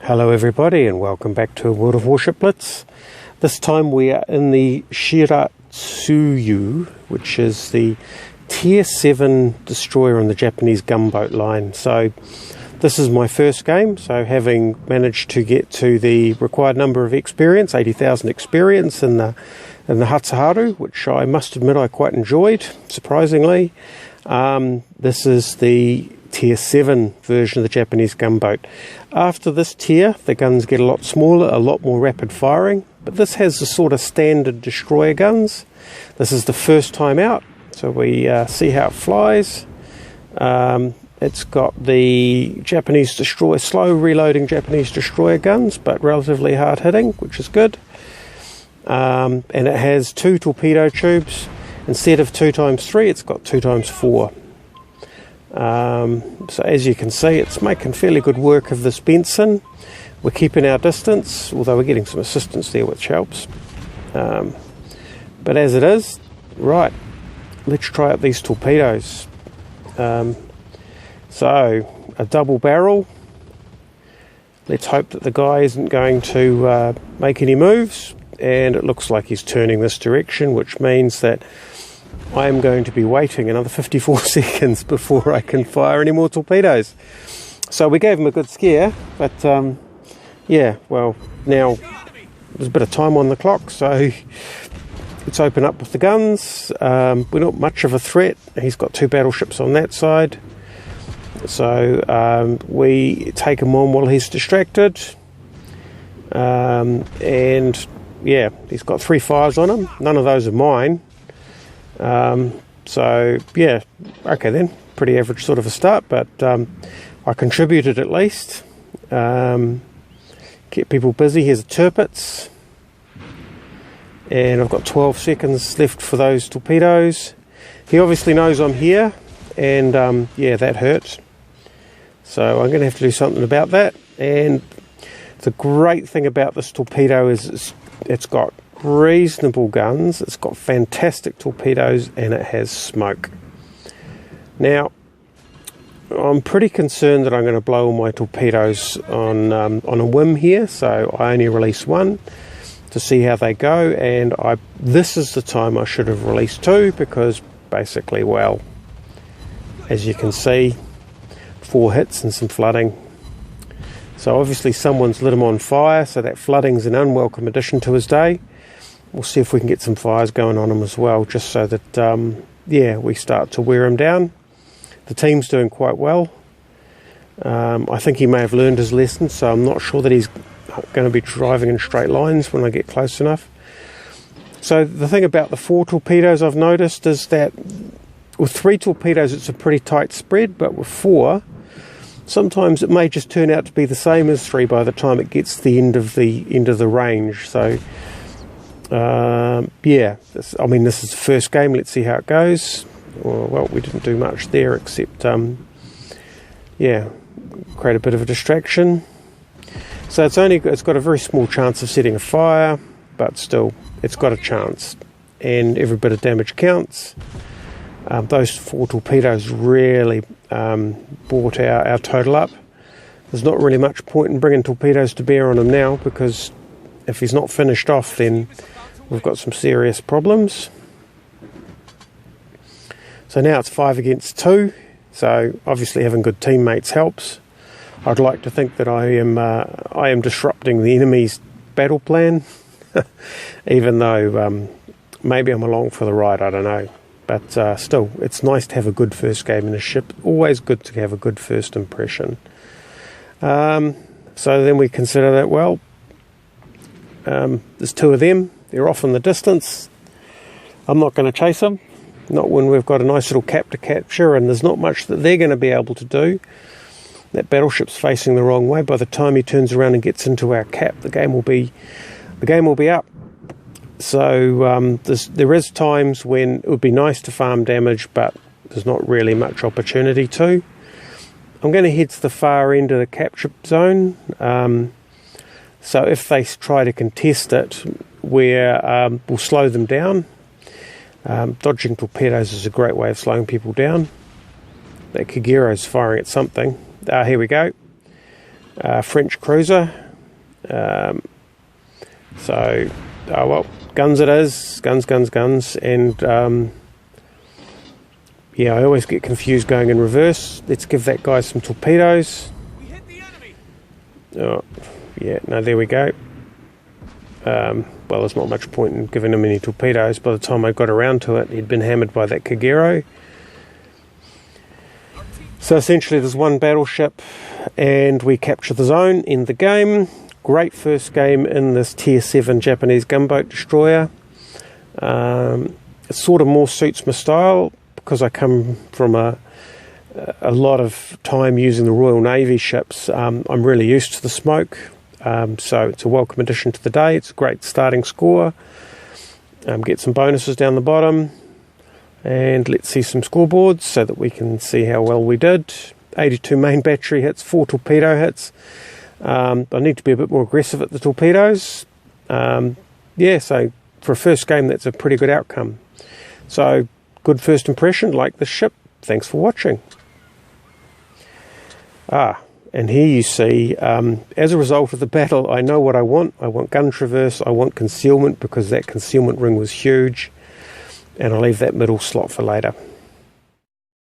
Hello everybody and welcome back to a World of Warship Blitz. This time we are in the Shiratsuyu, which is the Tier 7 destroyer on the Japanese gunboat line. So this is my first game, so having managed to get to the required number of experience, 80,000 experience in the Hatsuharu, which I must admit I quite enjoyed, surprisingly. This is the Tier 7 version of the Japanese gunboat. After this tier, the guns get a lot smaller, a lot more rapid firing, but this has the sort of standard destroyer guns. This is the first time out, so we see how it flies. It's got the Japanese destroyer, slow reloading Japanese destroyer guns, but relatively hard hitting, which is good. And it has 2 torpedo tubes. Instead of 2x3, it's got 2x4. So as you can see, it's making fairly good work of this Benson. We're keeping our distance, although we're getting some assistance there, which helps. But as it is, right, let's try out these torpedoes. So, a double barrel. Let's hope that the guy isn't going to make any moves. And it looks like he's turning this direction, which means that I am going to be waiting another 54 seconds before I can fire any more torpedoes. So we gave him a good scare, but yeah, well, now there's a bit of time on the clock, so let's open up with the guns. We're not much of a threat. He's got 2 battleships on that side. So we take him on while he's distracted. And yeah, he's got 3 fires on him. None of those are mine. So yeah, okay then, pretty average sort of a start, but I contributed at least. Kept people busy. Here's a Tirpitz, and I've got 12 seconds left for those torpedoes. He obviously knows I'm here, and yeah, that hurt. So I'm going to have to do something about that. And the great thing about this torpedo is it's got reasonable guns, it's got fantastic torpedoes, and it has smoke. Now, I'm pretty concerned that I'm going to blow all my torpedoes on a whim here, so I only release 1 to see how they go, and this is the time I should have released 2, because basically, well, as you can see, 4 hits and some flooding. So obviously someone's lit him on fire, so that flooding's an unwelcome addition to his day. We'll see if we can get some fires going on him as well, just so that, yeah, we start to wear him down. The team's doing quite well. I think he may have learned his lesson, so I'm not sure that he's going to be driving in straight lines when I get close enough. So the thing about the 4 torpedoes I've noticed is that with 3 torpedoes it's a pretty tight spread, but with 4, sometimes it may just turn out to be the same as 3 by the time it gets to the end of the range. So yeah, I mean, this is the first game. Let's see how it goes. Well, we didn't do much there except, yeah, create a bit of a distraction. So it's got a very small chance of setting a fire, but still, it's got a chance. And every bit of damage counts. Those 4 torpedoes really brought our total up. There's not really much point in bringing torpedoes to bear on him now, because if he's not finished off, then we've got some serious problems. So now it's 5 against 2. So obviously having good teammates helps. I'd like to think that I am disrupting the enemy's battle plan, even though maybe I'm along for the ride. I don't know. But still, it's nice to have a good first game in a ship. Always good to have a good first impression. So then we consider that, well, there's 2 of them. They're off in the distance. I'm not going to chase them. Not when we've got a nice little cap to capture, and there's not much that they're going to be able to do. That battleship's facing the wrong way. By the time he turns around and gets into our cap, the game will be up. So there is times when it would be nice to farm damage, but there's not really much opportunity to. I'm going to head to the far end of the capture zone. So if they try to contest it, we'll slow them down. Dodging torpedoes is a great way of slowing people down. That Kagero's firing at something. Here we go. French cruiser. So, oh well, guns it is. Guns. And, yeah, I always get confused going in reverse. Let's give that guy some torpedoes. We hit the enemy. Oh, yeah, no, there we go. Well, there's not much point in giving him any torpedoes. By the time I got around to it, he'd been hammered by that Kagero. So essentially there's one battleship and we capture the zone, end the game. Great first game in this Tier 7 Japanese gunboat destroyer. It sort of more suits my style because I come from a lot of time using the Royal Navy ships. I'm really used to the smoke. So it's a welcome addition to the day. It's a great starting score. Get some bonuses down the bottom. And let's see some scoreboards so that we can see how well we did. 82 main battery hits, 4 torpedo hits. I need to be a bit more aggressive at the torpedoes. Yeah, so for a first game, that's a pretty good outcome. So, good first impression, like the ship. Thanks for watching. And here you see, as a result of the battle, I know what I want. I want gun traverse, I want concealment, because that concealment ring was huge. And I'll leave that middle slot for later.